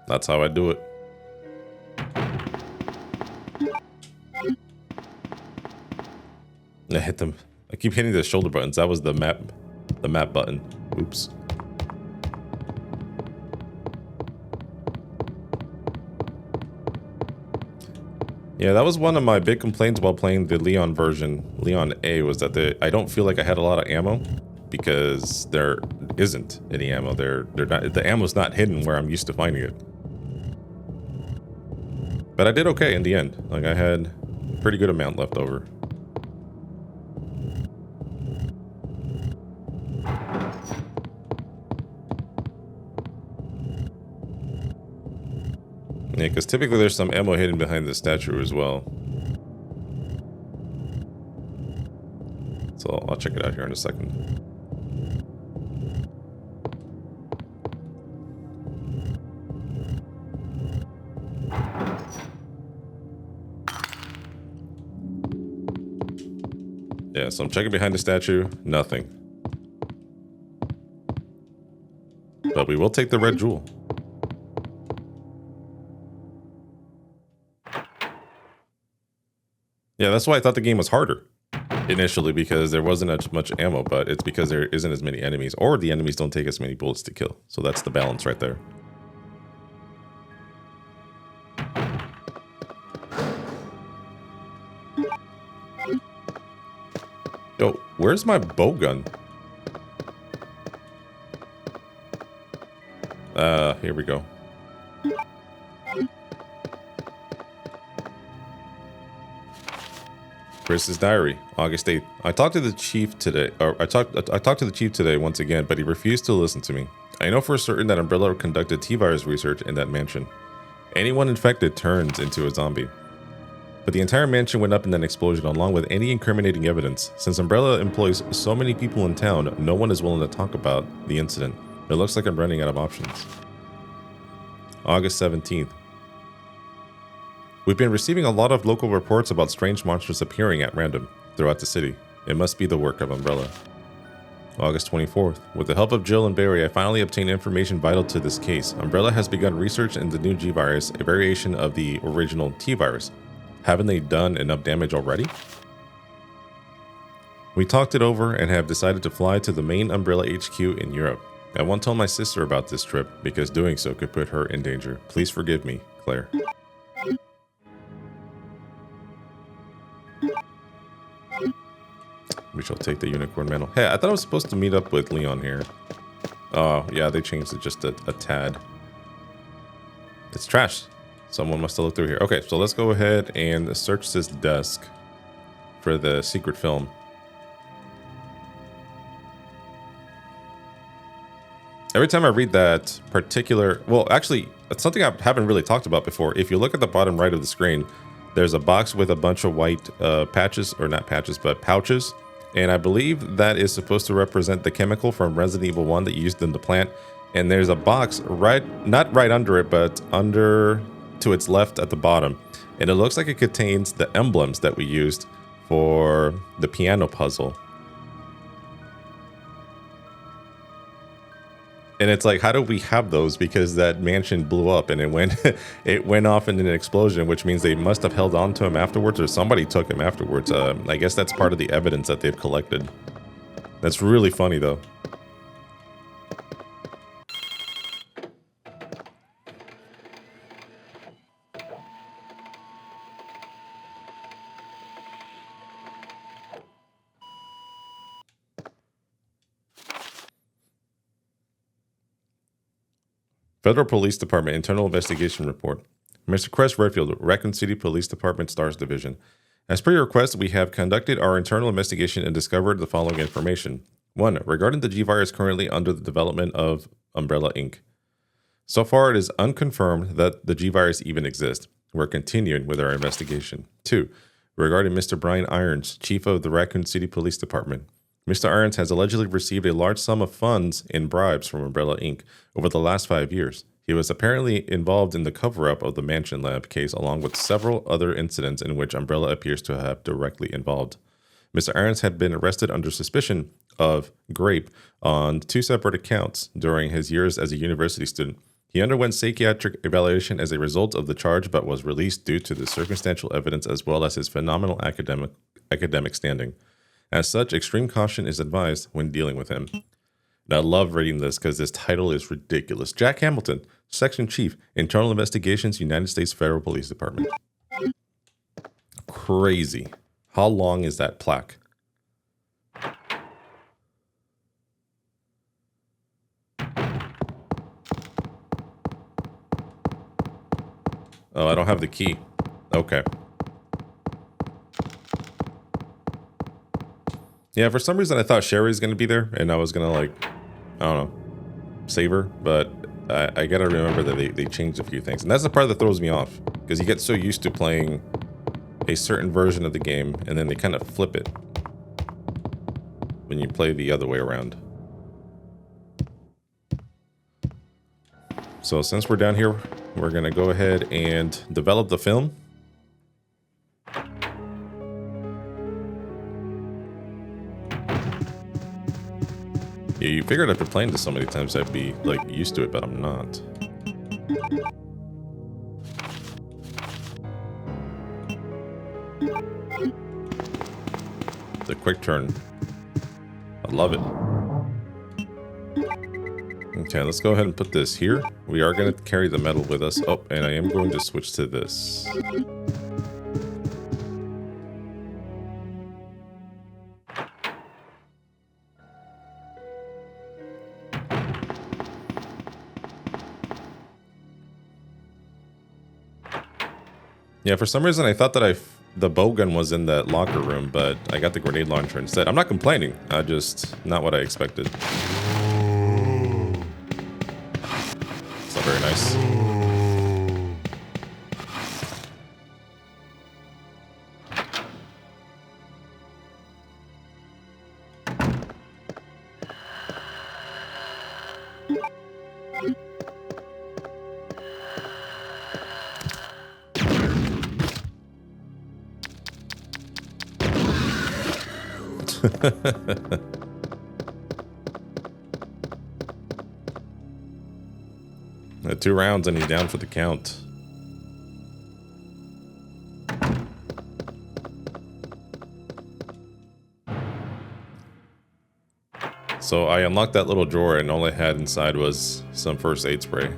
That's how I do it. I hit them. I keep hitting the shoulder buttons. That was the map button. Oops. Yeah, that was one of my big complaints while playing the Leon version, Leon A, was that I don't feel like I had a lot of ammo because there isn't any ammo. The ammo's not hidden where I'm used to finding it. But I did okay in the end. Like, I had a pretty good amount left over. Yeah, because typically there's some ammo hidden behind the statue as well. So I'll check it out here in a second. Yeah, so I'm checking behind the statue. Nothing. But we will take the red jewel. Yeah, that's why I thought the game was harder initially, because there wasn't as much ammo, but it's because there isn't as many enemies, or the enemies don't take as many bullets to kill. So that's the balance right there. Yo, where's my bow gun? Here we go. Chris's diary, August 8th. I talked to the chief today, I talked to the chief today once again, but he refused to listen to me. I know for certain that Umbrella conducted T-virus research in that mansion. Anyone infected turns into a zombie. But the entire mansion went up in an explosion along with any incriminating evidence. Since Umbrella employs so many people in town, no one is willing to talk about the incident. It looks like I'm running out of options. August 17th. We've been receiving a lot of local reports about strange monsters appearing at random throughout the city. It must be the work of Umbrella. August 24th. With the help of Jill and Barry, I finally obtained information vital to this case. Umbrella has begun research into the new G-Virus, a variation of the original T-Virus. Haven't they done enough damage already? We talked it over and have decided to fly to the main Umbrella HQ in Europe. I won't tell my sister about this trip because doing so could put her in danger. Please forgive me, Claire. We shall take the unicorn mantle. Hey, I thought I was supposed to meet up with Leon here. Oh, yeah, they changed it just a tad. It's trash. Someone must have looked through here. Okay, so let's go ahead and search this desk for the secret film. Every time I read that particular... Well, actually, it's something I haven't really talked about before. If you look at the bottom right of the screen, there's a box with a bunch of white patches, or not patches, but pouches. And I believe that is supposed to represent the chemical from Resident Evil 1 that you used in the plant. And there's a box not right under it, but under to its left at the bottom. And it looks like it contains the emblems that we used for the piano puzzle. And it's like, how do we have those? Because that mansion blew up and it went off in an explosion, which means they must have held on to him afterwards, or somebody took him afterwards. I guess that's part of the evidence that they've collected. That's really funny, though. Federal Police Department Internal Investigation Report. Mr. Crest Redfield, Raccoon City Police Department Stars Division. As per your request, we have conducted our internal investigation and discovered the following information. 1. Regarding the G-Virus currently under the development of Umbrella Inc. So far, it is unconfirmed that the G-Virus even exists. We're continuing with our investigation. 2. Regarding Mr. Brian Irons, Chief of the Raccoon City Police Department. Mr. Irons has allegedly received a large sum of funds in bribes from Umbrella Inc. over the last 5 years. He was apparently involved in the cover-up of the Mansion Lab case along with several other incidents in which Umbrella appears to have directly involved. Mr. Irons had been arrested under suspicion of grape on 2 separate accounts during his years as a university student. He underwent psychiatric evaluation as a result of the charge, but was released due to the circumstantial evidence as well as his phenomenal academic standing. As such, extreme caution is advised when dealing with him. And I love reading this because this title is ridiculous. Jack Hamilton, Section Chief, Internal Investigations, United States Federal Police Department. Crazy. How long is that plaque? Oh, I don't have the key. Okay. Yeah, for some reason I thought Sherry was going to be there, and I was going to, like, I don't know, save her, but I got to remember that they changed a few things. And that's the part that throws me off, because you get so used to playing a certain version of the game, and then they kind of flip it when you play the other way around. So since we're down here, we're going to go ahead and develop the film. Yeah, you figured after playing this so many times I'd be, like, used to it, but I'm not. The quick turn. I love it. Okay, let's go ahead and put this here. We are going to carry the metal with us. Oh, and I am going to switch to this. Yeah, for some reason I thought that the bow gun was in that locker room, but I got the grenade launcher instead. I'm not complaining. Not what I expected. It's not very nice. At 2 rounds and he's down for the count. So I unlocked that little drawer and all I had inside was some first aid spray,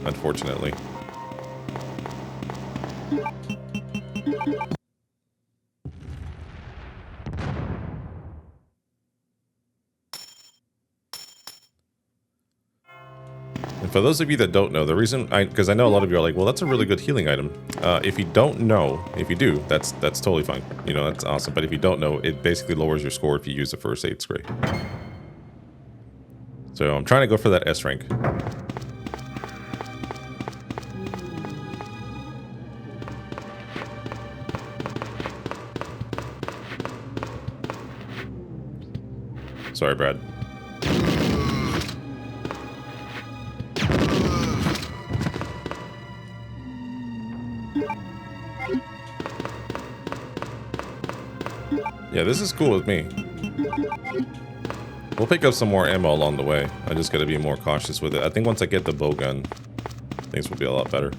unfortunately. And for those of you that don't know, the reason because I know a lot of you are like, well, that's a really good healing item. If you don't know, if you do, that's totally fine. You know, that's awesome. But if you don't know, it basically lowers your score if you use the first aid spray. So I'm trying to go for that S rank. Sorry, Brad. Yeah, this is cool with me. We'll pick up some more ammo along the way. I just gotta be more cautious with it. I think once I get the bow gun, things will be a lot better.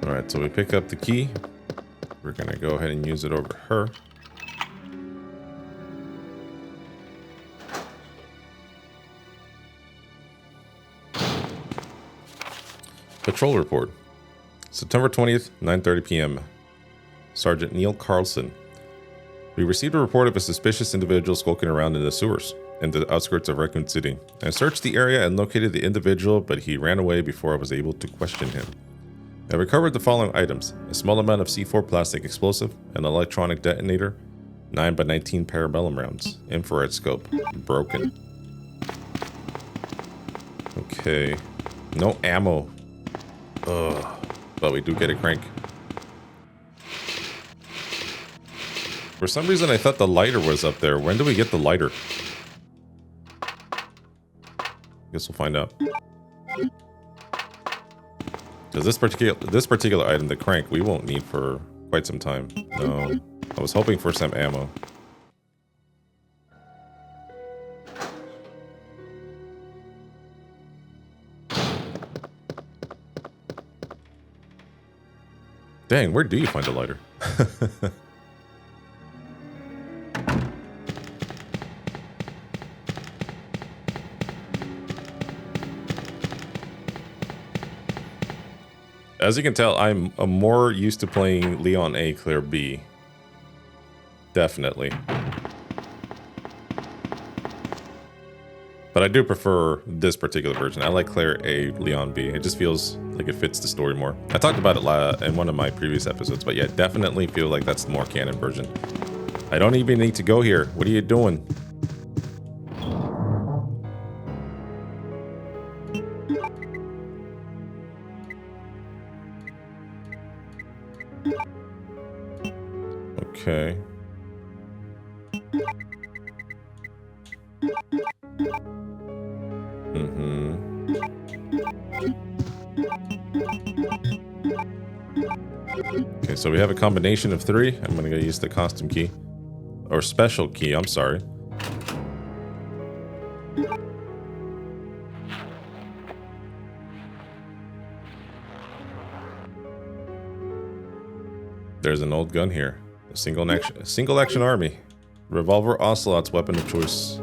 Alright, so we pick up the key. We're gonna go ahead and use it over her. Patrol report. September 20th, 9:30 p.m. Sergeant Neil Carlson. We received a report of a suspicious individual skulking around in the sewers in the outskirts of Raccoon City. I searched the area and located the individual, but he ran away before I was able to question him. I recovered the following items: a small amount of C4 plastic explosive, an electronic detonator, 9x19 parabellum rounds, infrared scope, broken. Okay. No ammo. Ugh. But we do get a crank. For some reason, I thought the lighter was up there. When do we get the lighter? Guess we'll find out. Because this particular item, the crank, we won't need for quite some time. No, I was hoping for some ammo. Dang, where do you find a lighter? As you can tell, I'm more used to playing Leon A, Claire B. Definitely. But I do prefer this particular version. I like Claire A, Leon B. It just feels like it fits the story more. I talked about it in one of my previous episodes, but yeah, definitely feel like that's the more canon version. I don't even need to go here. What are you doing? Okay. Okay, so we have a combination of 3. I'm gonna go use the costume key. Or special key, I'm sorry. There's an old gun here. A single action army. Revolver Ocelot's weapon of choice.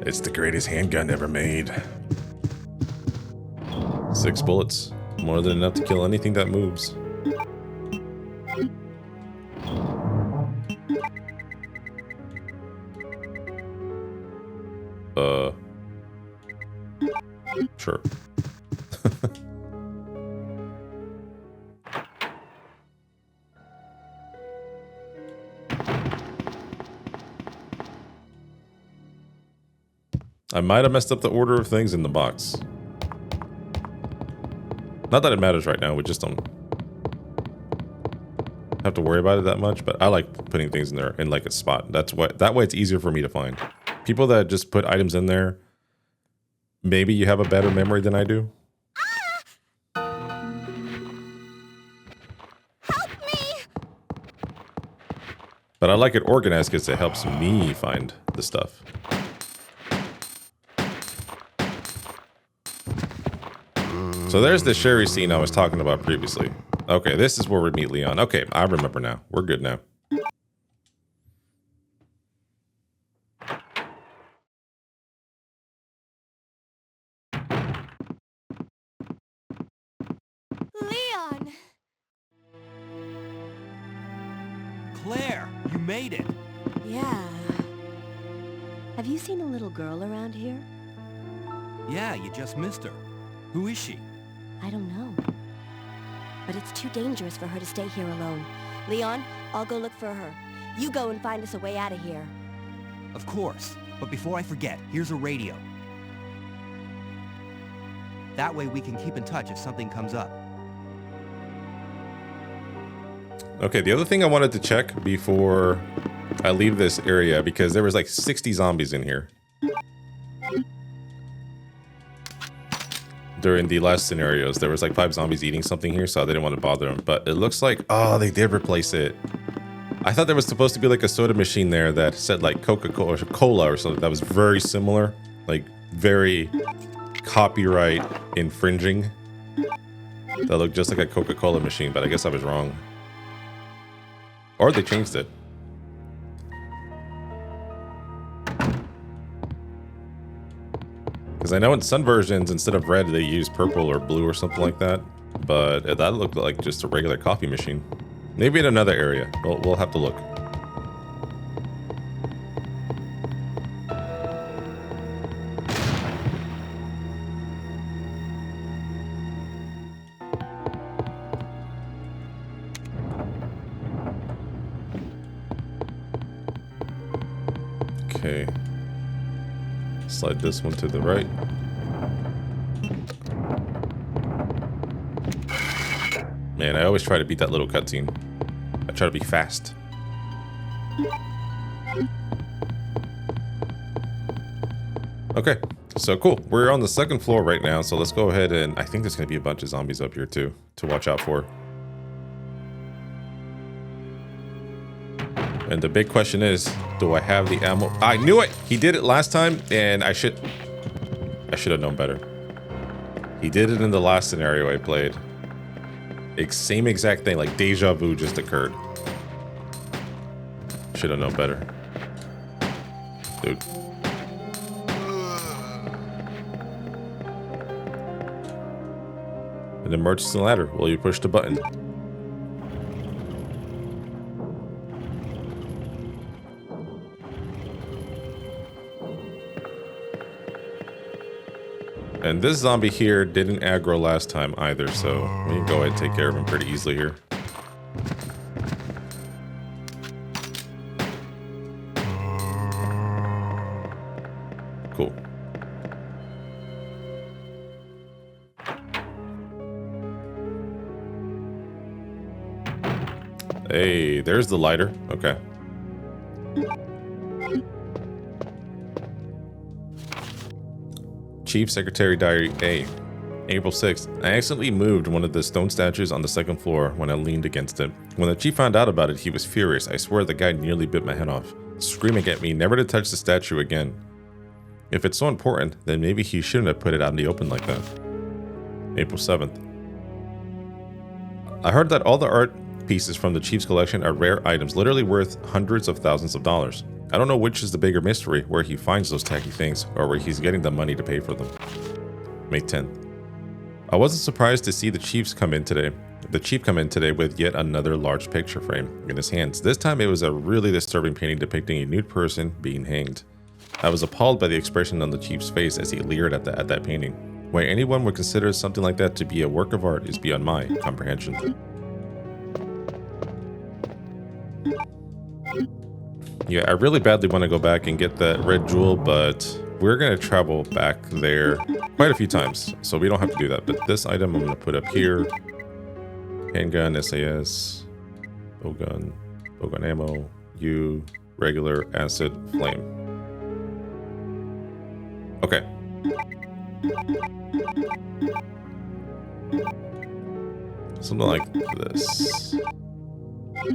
It's the greatest handgun ever made. 6 bullets. More than enough to kill anything that moves. Sure. I might have messed up the order of things in the box. Not that it matters right now, we just don't have to worry about it that much, but I like putting things in there in like a spot. That way it's easier for me to find. People that just put items in there, maybe you have a better memory than I do. Help me! But I like it organized because it helps me find the stuff. So there's the Sherry scene I was talking about previously. Okay, this is where we meet Leon. Okay, I remember now. We're good now. Leon! Claire, you made it. Yeah. Have you seen a little girl around here? Yeah, you just missed her. Who is she? I don't know. But it's too dangerous for her to stay here alone. Leon, I'll go look for her. You go and find us a way out of here. Of course. But before I forget, here's a radio. That way we can keep in touch if something comes up. Okay, the other thing I wanted to check before I leave this area, because there was like 60 zombies in here during the last scenarios. There was like 5 zombies eating something here, so I didn't want to bother them. But it looks like, oh, they did replace it. I thought there was supposed to be like a soda machine there that said like Coca-Cola or something that was very similar, like very copyright infringing. That looked just like a Coca-Cola machine, but I guess I was wrong. Or they changed it. Because I know in some versions, instead of red, they use purple or blue or something like that. But that looked like just a regular coffee machine. Maybe in another area. We'll have to look. Okay. Slide this one to the right. Man, I always try to beat that little cutscene. I try to be fast. Okay, so cool. We're on the second floor right now, so let's go ahead and... I think there's going to be a bunch of zombies up here too, to watch out for. And the big question is, do I have the ammo? I knew it! He did it last time, and I should have known better. He did it in the last scenario I played. Same exact thing, like deja vu just occurred. Should have known better. Dude. An emergency ladder. Will you push the button? And this zombie here didn't aggro last time either, so we can go ahead and take care of him pretty easily here. Cool. Hey, there's the lighter. Okay. Chief Secretary Diary A. April 6th. I accidentally moved one of the stone statues on the second floor when I leaned against it. When the chief found out about it, he was furious. I swear the guy nearly bit my head off, screaming at me never to touch the statue again. If it's so important, then maybe he shouldn't have put it out in the open like that. April 7th. I heard that all the art pieces from the chief's collection are rare items, literally worth hundreds of thousands of dollars. I don't know which is the bigger mystery, where he finds those tacky things, or where he's getting the money to pay for them. May 10th. I wasn't surprised to see the chief come in today with yet another large picture frame in his hands. This time it was a really disturbing painting depicting a nude person being hanged. I was appalled by the expression on the chief's face as he leered at that painting. Why anyone would consider something like that to be a work of art is beyond my comprehension. Yeah, I really badly want to go back and get that red jewel, but we're going to travel back there quite a few times, so we don't have to do that. But this item I'm going to put up here. Handgun, SAS, bowgun ammo, U, regular, acid, flame. Okay. Something like this.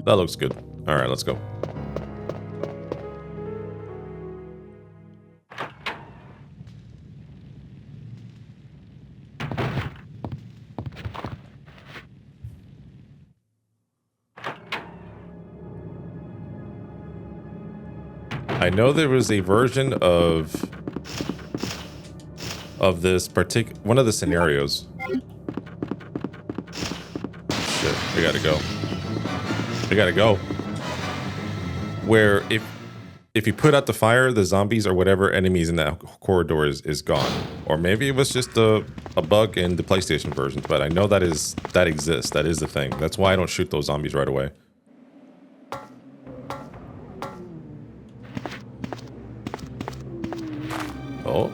That looks good. All right, let's go. I know there was a version of this one of the scenarios. Shit, we gotta go. We gotta go. Where if you put out the fire, the zombies or whatever enemies in that corridor is gone. Or maybe it was just a bug in the PlayStation version, but I know that exists. That is the thing. That's why I don't shoot those zombies right away. Oh.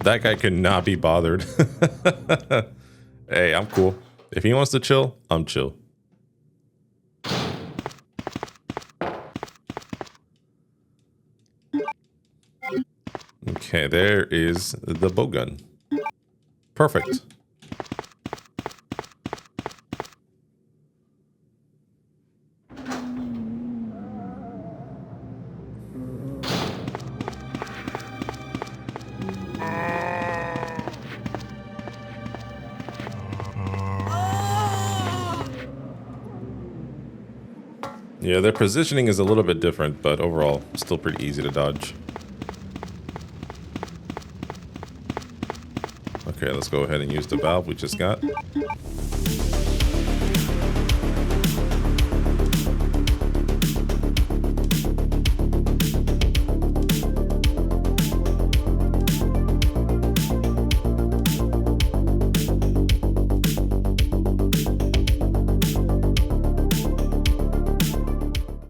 That guy could not be bothered. Hey, I'm cool. If he wants to chill, I'm chill. Okay, there is the bowgun. Perfect. Yeah, their positioning is a little bit different, but overall, still pretty easy to dodge. Okay, let's go ahead and use the valve we just got.